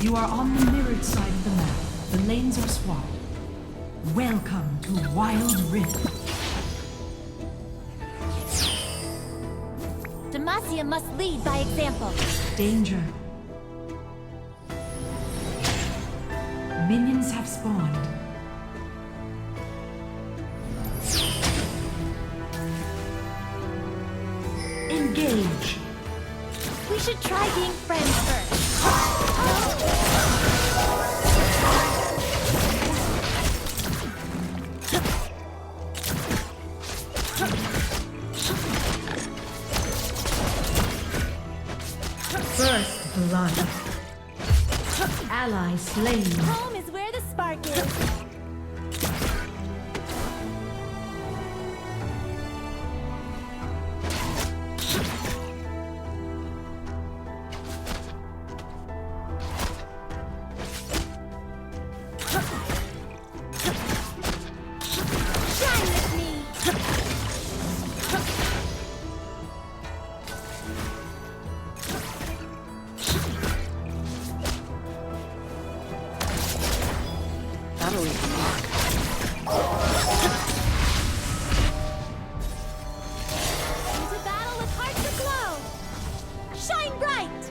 You are on the mirrored side of the map. The lanes are swapped. Welcome to Wild Rift. Demacia must lead by example. Danger. Minions have spawned. Engage. We should try being friends first. First blood. Ally slain. Home is where the spark is. Shine with me. That'll leave a mark. Into battle with hearts aglow. Shine bright.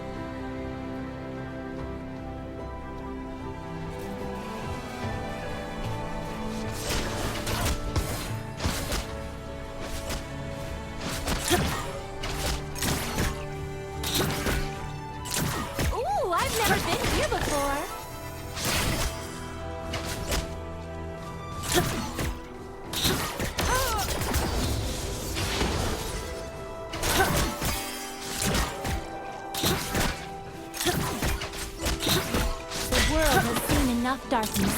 Ooh, I've never been here before. The world has seen enough darkness.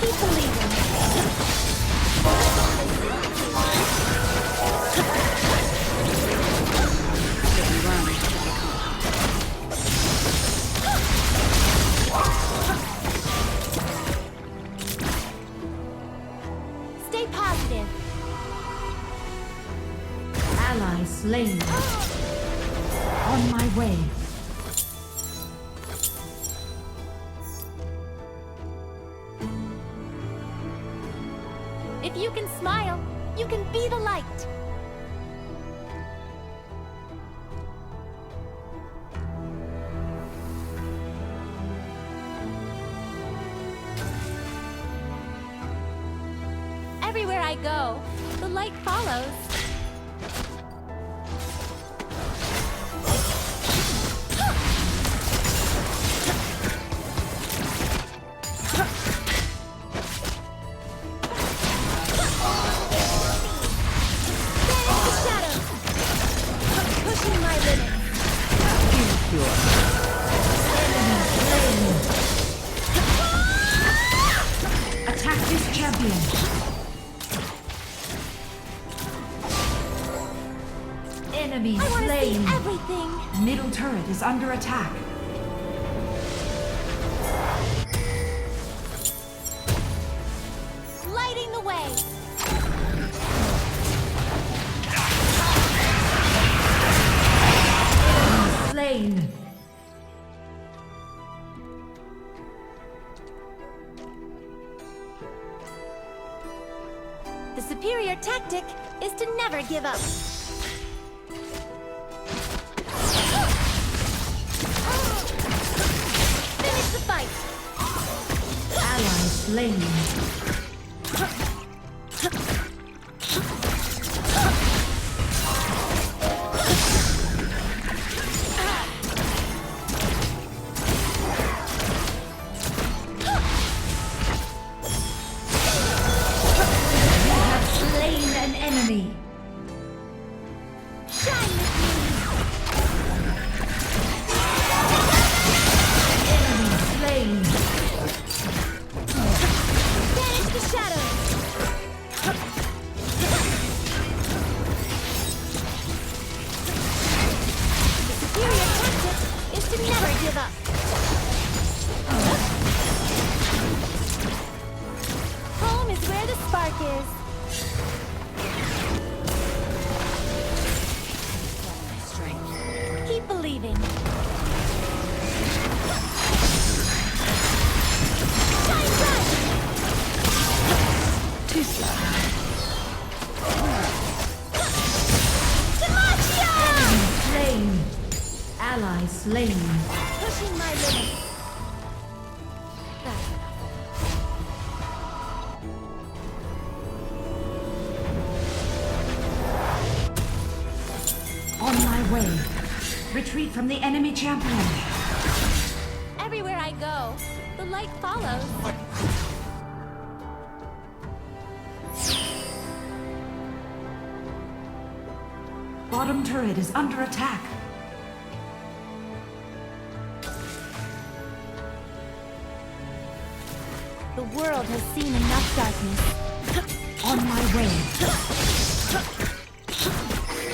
Keep believing. If we run, they come. Stay positive. Ally slain. On my way. If you can smile, you can be the light. Everywhere I go, the light follows. Banish the shadows. Pushing my limits. Attack this champion. Enemy I want to see slain. everything. Middle turret is under attack. Lighting the way. Slain. The superior tactic is to never give up. Finish the fight. Ally slain. You have slain an enemy. Shine with me. Enemy slain. Banish the shadows. The superior tactic believing. Shine bright! Too slow. Slain. Ally slain. Pushing my limits. That's enough. On my way. Retreat from the enemy champion. Everywhere I go, the light follows. Bottom turret is under attack. The world has seen enough darkness. On my way.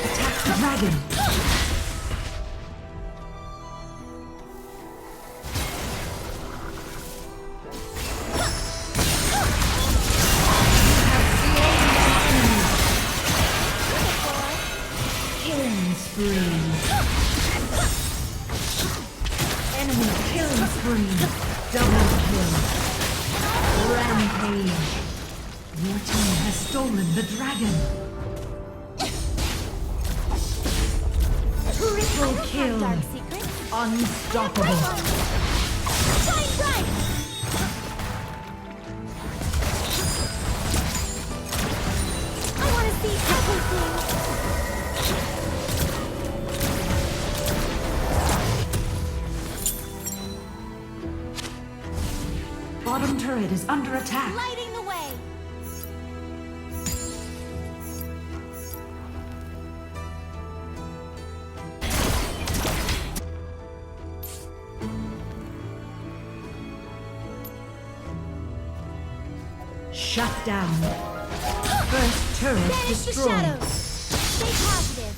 Attack the dragon. Killing spree. Enemy killing spree. Double kill. Rampage. Your team has stolen the dragon. Triple kill. Dark secret. Unstoppable. Shine bright! I want to see everything. Bottom turret is under attack. Lighting the way. Shut down. First turret Banish the destroyed. shadows. Stay positive.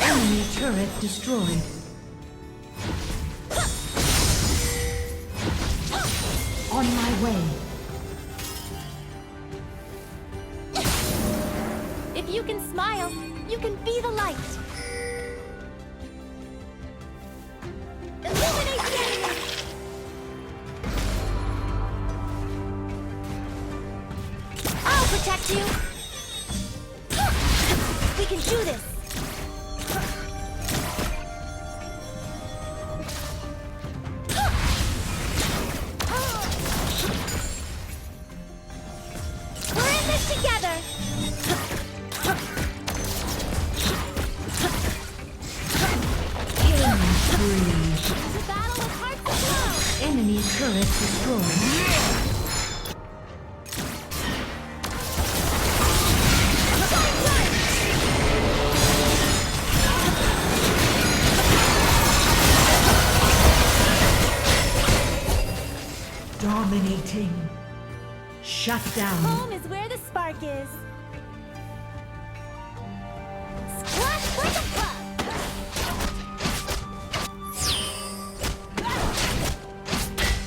Enemy turret destroyed. On my way. If you can smile, you can be the light. Illuminate the enemy. I'll protect you. We can do this. We're in this together. Killing spree. It's a battle with hearts aglow. Enemy turret destroyed. Shine bright. Dominating. Shut down. Home is where the spark is. Splash like a puck.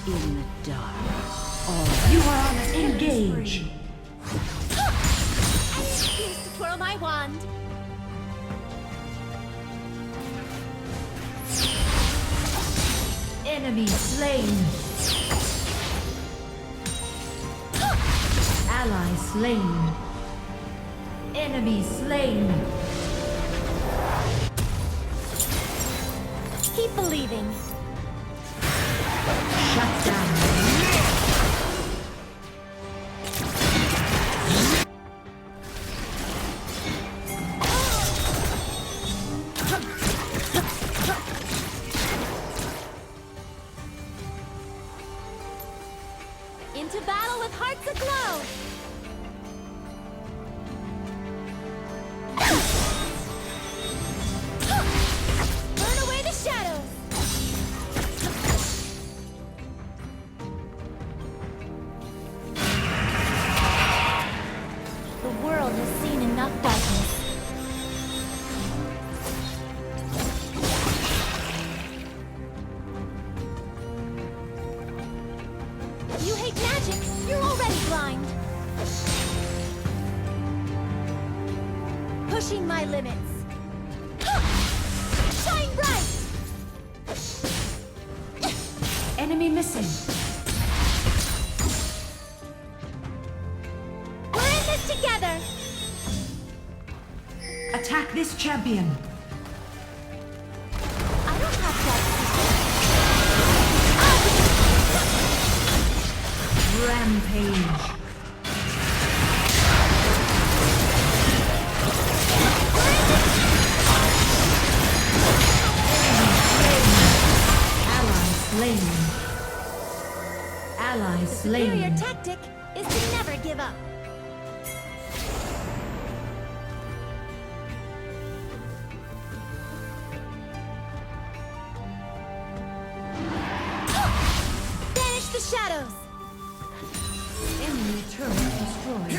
In the dark. You are on engage. I refuse to twirl my wand. Enemy slain. Ally slain. Enemy slain. Keep believing. Shut down. Into battle with hearts aglow. Burn away the shadows. The world has seen enough darkness. You hate magic. You're already blind. pushing my limits. Shine bright! Enemy missing. We're in this together! Attack this champion. I don't have that. Rampage. Ally slain. Superior tactic is to never give up. Banish the shadows! Enemy turret destroyed.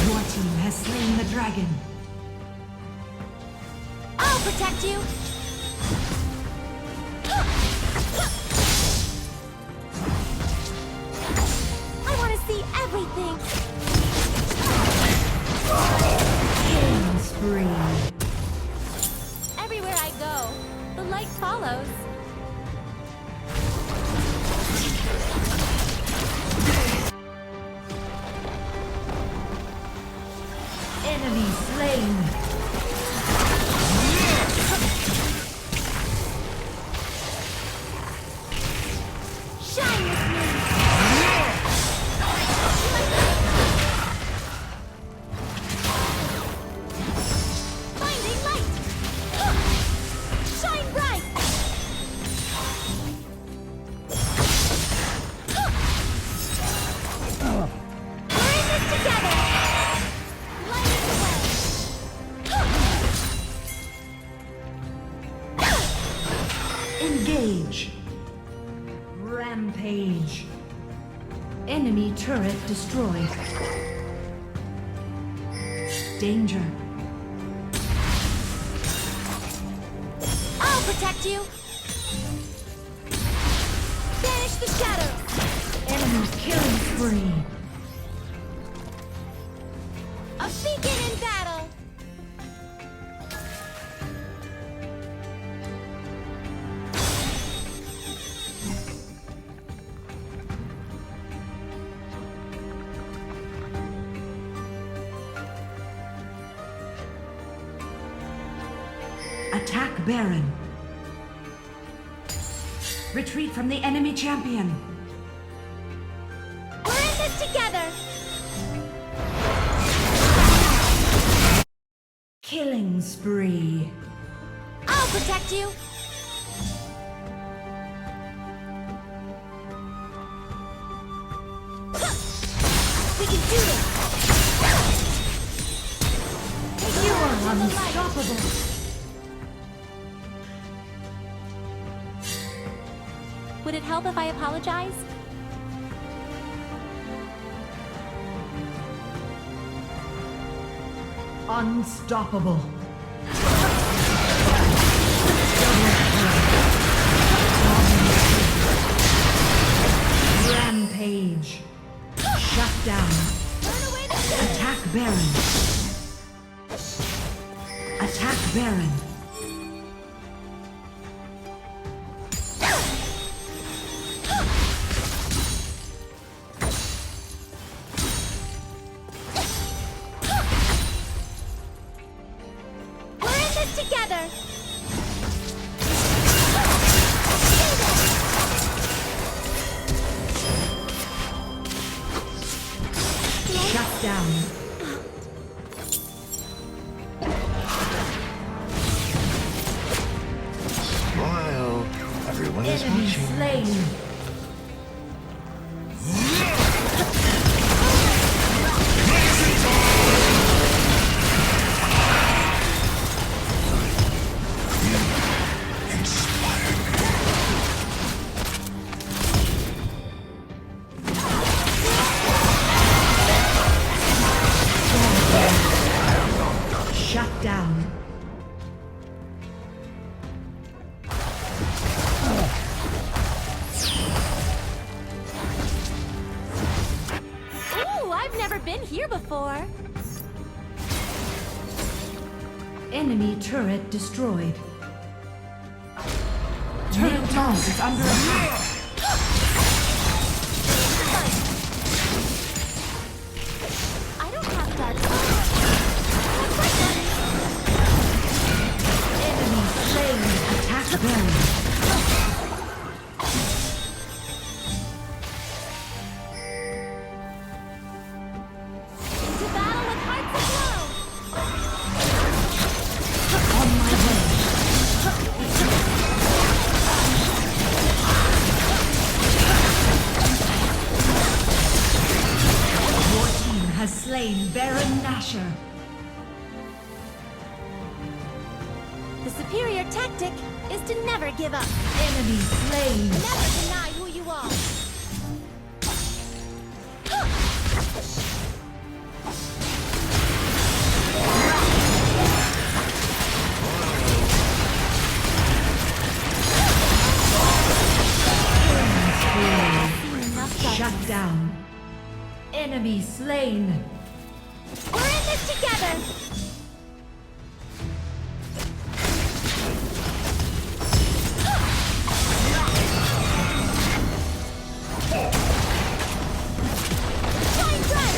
Your team has slain the dragon. I'll protect you! I want to see everything! Killing spree. Everywhere I go, the light follows. Enemy slain. Shine with me! Finding light! Shine bright! We're in this together! Light the way! Engage. Rampage. Enemy turret destroyed. Danger. I'll protect you! Banish the shadows! Enemy killing spree. A beacon in battle! Attack Baron. Retreat from the enemy champion. We're in this together! Killing spree. I'll protect you! We can do this! You are unstoppable. Would it help if I apologize? Unstoppable. Rampage. Shut down. Burn away the shadows! Attack Baron. Attack Baron. We're in this together! Shut down. Smile. Everyone is Enemy watching. slain. Shut down. before. Enemy turret destroyed. Turret tower is under attack. I don't have dark Enemy slain. Attack them. into battle with hearts aglow. On my way. Your team has slain Baron Nashor. The superior tactic is to never give up. Enemy slain. Never deny who you are. Shut down. Enemy slain. We're in this together. Shine bright.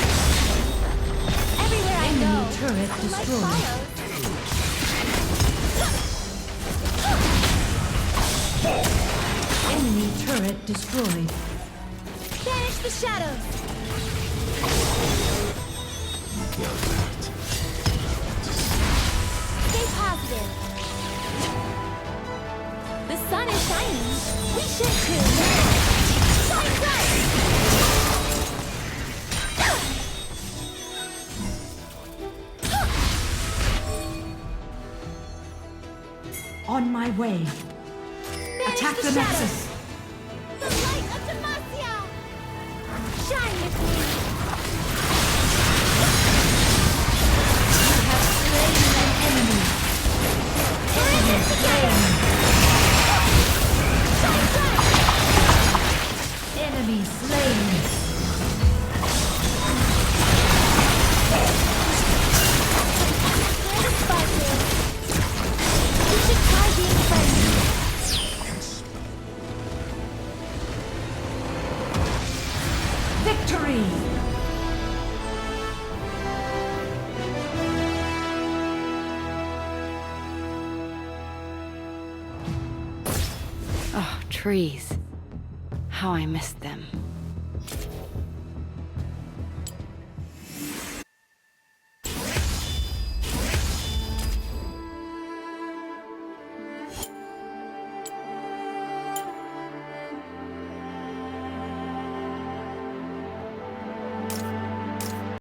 Everywhere I Enemy go, turret light destroyed. follows. Enemy turret destroyed. Banish the shadows. Stay positive. The sun is shining. We should too. Shine bright. On my way. Banish Attack the shadows. Nexus. The light of Demacia. Shine with me. You have slain an enemy. We're in this together. Shine bright. Enemy slain. Where the spark is. You should try being friendly. Victory! Oh, trees. How I missed them.